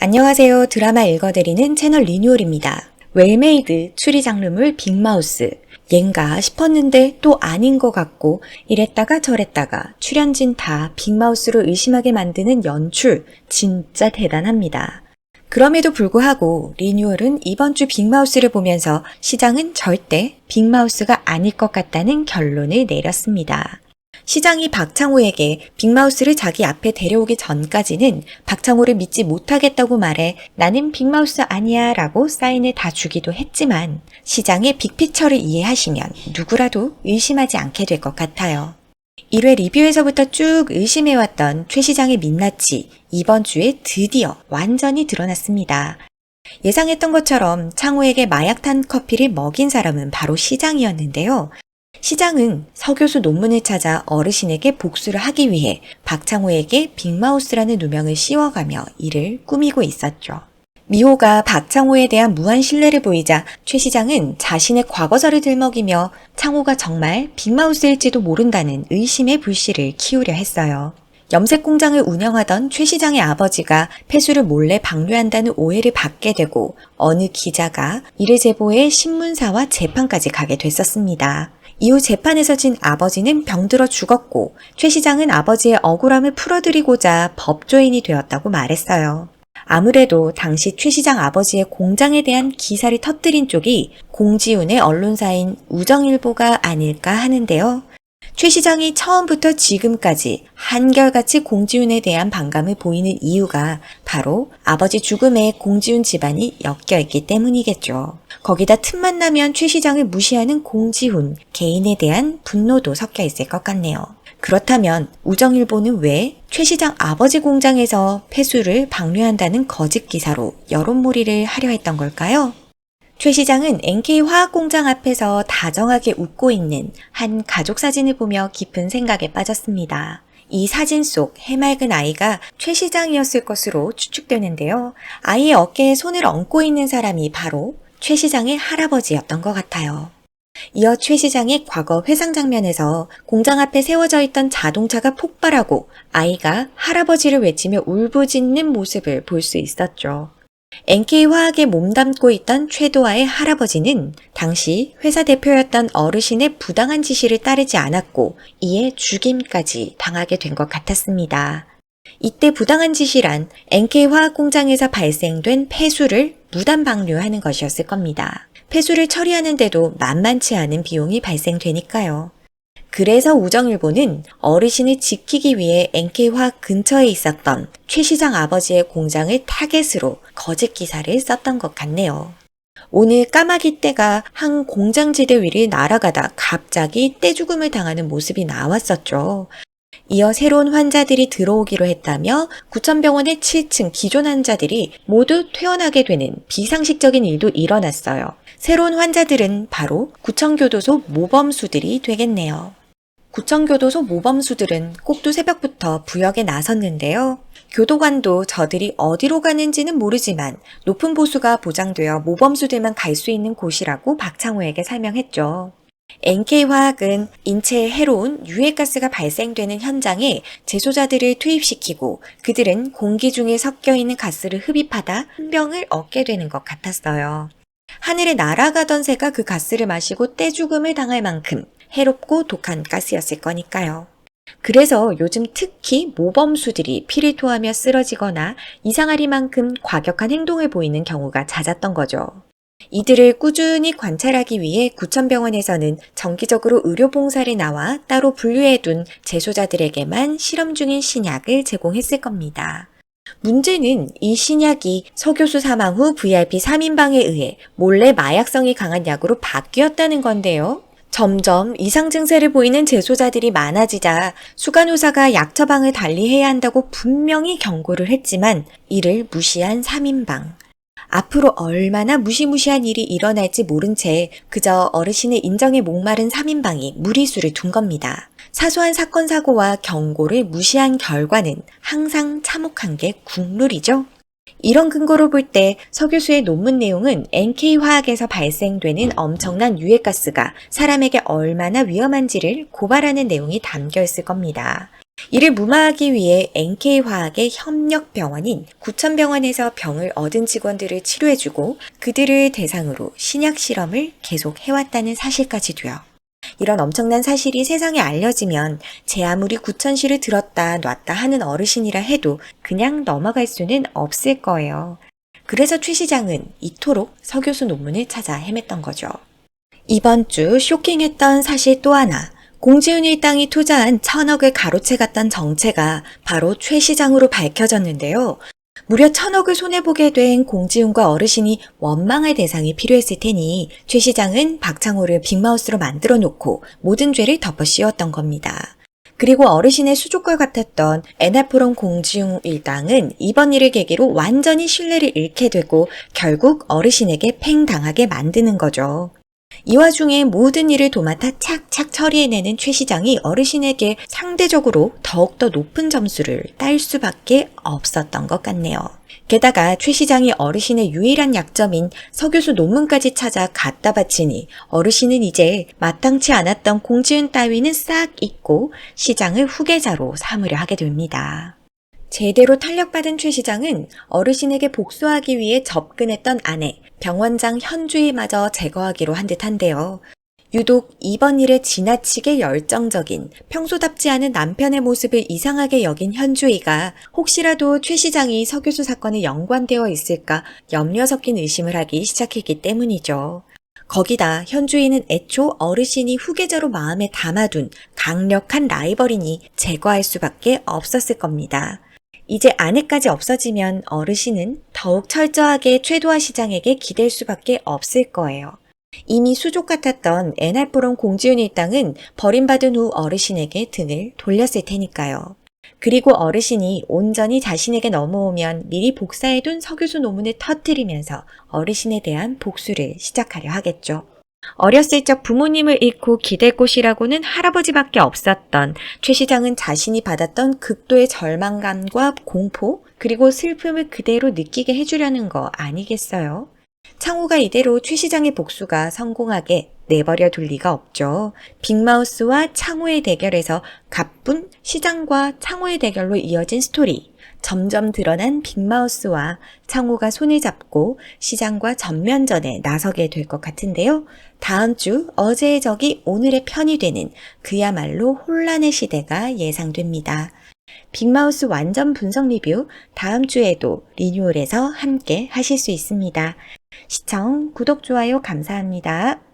안녕하세요. 드라마 읽어드리는 채널 리뉴얼입니다. 웰메이드 추리 장르물 빅마우스. 얜가 싶었는데 또 아닌 것 같고 이랬다가 저랬다가 출연진 다 빅마우스로 의심하게 만드는 연출 진짜 대단합니다. 그럼에도 불구하고 리뉴얼은 이번 주 빅마우스를 보면서 시장은 절대 빅마우스가 아닐 것 같다는 결론을 내렸습니다. 시장이 박창호에게 빅마우스를 자기 앞에 데려오기 전까지는 박창호를 믿지 못하겠다고 말해 나는 빅마우스 아니야 라고 사인을 다 주기도 했지만 시장의 빅피처를 이해하시면 누구라도 의심하지 않게 될 것 같아요. 1회 리뷰에서부터 쭉 의심해왔던 최 시장의 민낯이 이번 주에 드디어 완전히 드러났습니다. 예상했던 것처럼 창호에게 마약 탄 커피를 먹인 사람은 바로 시장이었는데요. 시장은 서교수 논문을 찾아 어르신에게 복수를 하기 위해 박창호에게 빅마우스라는 누명을 씌워가며 이를 꾸미고 있었죠. 미호가 박창호에 대한 무한 신뢰를 보이자 최 시장은 자신의 과거사를 들먹이며 창호가 정말 빅마우스일지도 모른다는 의심의 불씨를 키우려 했어요. 염색 공장을 운영하던 최 시장의 아버지가 폐수를 몰래 방류한다는 오해를 받게 되고 어느 기자가 이를 제보해 신문사와 재판까지 가게 됐었습니다. 이후 재판에서 진 아버지는 병들어 죽었고 최 시장은 아버지의 억울함을 풀어드리고자 법조인이 되었다고 말했어요. 아무래도 당시 최 시장 아버지의 공장에 대한 기사를 터뜨린 쪽이 공지훈의 언론사인 우정일보가 아닐까 하는데요. 최 시장이 처음부터 지금까지 한결같이 공지훈에 대한 반감을 보이는 이유가 바로 아버지 죽음에 공지훈 집안이 엮여있기 때문이겠죠. 거기다 틈만 나면 최 시장을 무시하는 공지훈 개인에 대한 분노도 섞여 있을 것 같네요. 그렇다면 우정일보는 왜 최 시장 아버지 공장에서 폐수를 방류한다는 거짓 기사로 여론몰이를 하려 했던 걸까요? 최 시장은 NK화학공장 앞에서 다정하게 웃고 있는 한 가족 사진을 보며 깊은 생각에 빠졌습니다. 이 사진 속 해맑은 아이가 최 시장이었을 것으로 추측되는데요. 아이의 어깨에 손을 얹고 있는 사람이 바로 최 시장의 할아버지였던 것 같아요. 이어 최 시장의 과거 회상 장면에서 공장 앞에 세워져 있던 자동차가 폭발하고 아이가 할아버지를 외치며 울부짖는 모습을 볼 수 있었죠. NK화학에 몸담고 있던 최도아의 할아버지는 당시 회사 대표였던 어르신의 부당한 지시를 따르지 않았고 이에 죽임까지 당하게 된 것 같았습니다. 이때 부당한 지시란 NK화학 공장에서 발생된 폐수를 무단 방류하는 것이었을 겁니다. 폐수를 처리하는데도 만만치 않은 비용이 발생되니까요. 그래서 우정일보는 어르신을 지키기 위해 NK화학 근처에 있었던 최 시장 아버지의 공장을 타겟으로 거짓 기사를 썼던 것 같네요. 오늘 까마귀 떼가 한 공장지대 위를 날아가다 갑자기 떼죽음을 당하는 모습이 나왔었죠. 이어 새로운 환자들이 들어오기로 했다며 구천병원의 7층 기존 환자들이 모두 퇴원하게 되는 비상식적인 일도 일어났어요. 새로운 환자들은 바로 구천교도소 모범수들이 되겠네요. 구천교도소 모범수들은 꼭두 새벽부터 부역에 나섰는데요. 교도관도 저들이 어디로 가는지는 모르지만 높은 보수가 보장되어 모범수들만 갈 수 있는 곳이라고 박창호에게 설명했죠. NK화학은 인체에 해로운 유해가스가 발생되는 현장에 재소자들을 투입시키고 그들은 공기 중에 섞여 있는 가스를 흡입하다 한병을 얻게 되는 것 같았어요. 하늘에 날아가던 새가 그 가스를 마시고 떼죽음을 당할 만큼 해롭고 독한 가스였을 거니까요. 그래서 요즘 특히 모범수들이 피를 토하며 쓰러지거나 이상하리만큼 과격한 행동을 보이는 경우가 잦았던 거죠. 이들을 꾸준히 관찰하기 위해 구천병원에서는 정기적으로 의료봉사를 나와 따로 분류해둔 재소자들에게만 실험 중인 신약을 제공했을 겁니다. 문제는 이 신약이 서교수 사망 후 VIP 3인방에 의해 몰래 마약성이 강한 약으로 바뀌었다는 건데요. 점점 이상 증세를 보이는 재소자들이 많아지자 수간호사가 약 처방을 달리해야 한다고 분명히 경고를 했지만 이를 무시한 3인방. 앞으로 얼마나 무시무시한 일이 일어날지 모른 채 그저 어르신의 인정에 목마른 3인방이 무리수를 둔 겁니다. 사소한 사건 사고와 경고를 무시한 결과는 항상 참혹한 게 국룰이죠. 이런 근거로 볼 때 서 교수의 논문 내용은 NK화학에서 발생되는 엄청난 유해가스가 사람에게 얼마나 위험한지를 고발하는 내용이 담겨 있을 겁니다. 이를 무마하기 위해 NK화학의 협력병원인 구천병원에서 병을 얻은 직원들을 치료해주고 그들을 대상으로 신약 실험을 계속 해왔다는 사실까지도요. 이런 엄청난 사실이 세상에 알려지면 제 아무리 구천시를 들었다 놨다 하는 어르신이라 해도 그냥 넘어갈 수는 없을 거예요. 그래서 최 시장은 이토록 서교수 논문을 찾아 헤맸던 거죠. 이번 주 쇼킹했던 사실 또 하나. 공지훈 일당이 투자한 1,000억을 가로채갔던 정체가 바로 최 시장으로 밝혀졌는데요. 무려 1,000억을 손해보게 된 공지훈과 어르신이 원망할 대상이 필요했을 테니 최 시장은 박창호를 빅마우스로 만들어 놓고 모든 죄를 덮어 씌웠던 겁니다. 그리고 어르신의 수족걸 같았던 엔하프롬 공지훈 일당은 이번 일을 계기로 완전히 신뢰를 잃게 되고 결국 어르신에게 팽당하게 만드는 거죠. 이 와중에 모든 일을 도맡아 착착 처리해내는 최 시장이 어르신에게 상대적으로 더욱더 높은 점수를 딸 수밖에 없었던 것 같네요. 게다가 최 시장이 어르신의 유일한 약점인 서교수 논문까지 찾아 갖다 바치니 어르신은 이제 마땅치 않았던 공지훈 따위는 싹 잊고 시장을 후계자로 삼으려 하게 됩니다. 제대로 탄력받은 최 시장은 어르신에게 복수하기 위해 접근했던 아내, 병원장 현주희마저 제거하기로 한 듯한데요. 유독 이번 일에 지나치게 열정적인 평소답지 않은 남편의 모습을 이상하게 여긴 현주희가 혹시라도 최 시장이 서교수 사건에 연관되어 있을까 염려 섞인 의심을 하기 시작했기 때문이죠. 거기다 현주희는 애초 어르신이 후계자로 마음에 담아둔 강력한 라이벌이니 제거할 수밖에 없었을 겁니다. 이제 아내까지 없어지면 어르신은 더욱 철저하게 최도하 시장에게 기댈 수밖에 없을 거예요. 이미 수족 같았던 엔하프롬 공지훈 일당은 버림받은 후 어르신에게 등을 돌렸을 테니까요. 그리고 어르신이 온전히 자신에게 넘어오면 미리 복사해둔 서교수 논문을 터뜨리면서 어르신에 대한 복수를 시작하려 하겠죠. 어렸을 적 부모님을 잃고 기댈 곳이라고는 할아버지밖에 없었던 최 시장은 자신이 받았던 극도의 절망감과 공포 그리고 슬픔을 그대로 느끼게 해주려는 거 아니겠어요? 창호가 이대로 최 시장의 복수가 성공하게 내버려 둘 리가 없죠. 빅마우스와 창호의 대결에서 가뿐 시장과 창호의 대결로 이어진 스토리. 점점 드러난 빅마우스와 창호가 손을 잡고 시장과 전면전에 나서게 될 것 같은데요. 다음 주 어제의 적이 오늘의 편이 되는 그야말로 혼란의 시대가 예상됩니다. 빅마우스 완전 분석 리뷰 다음 주에도 리뉴얼에서 함께 하실 수 있습니다. 시청, 구독, 좋아요 감사합니다.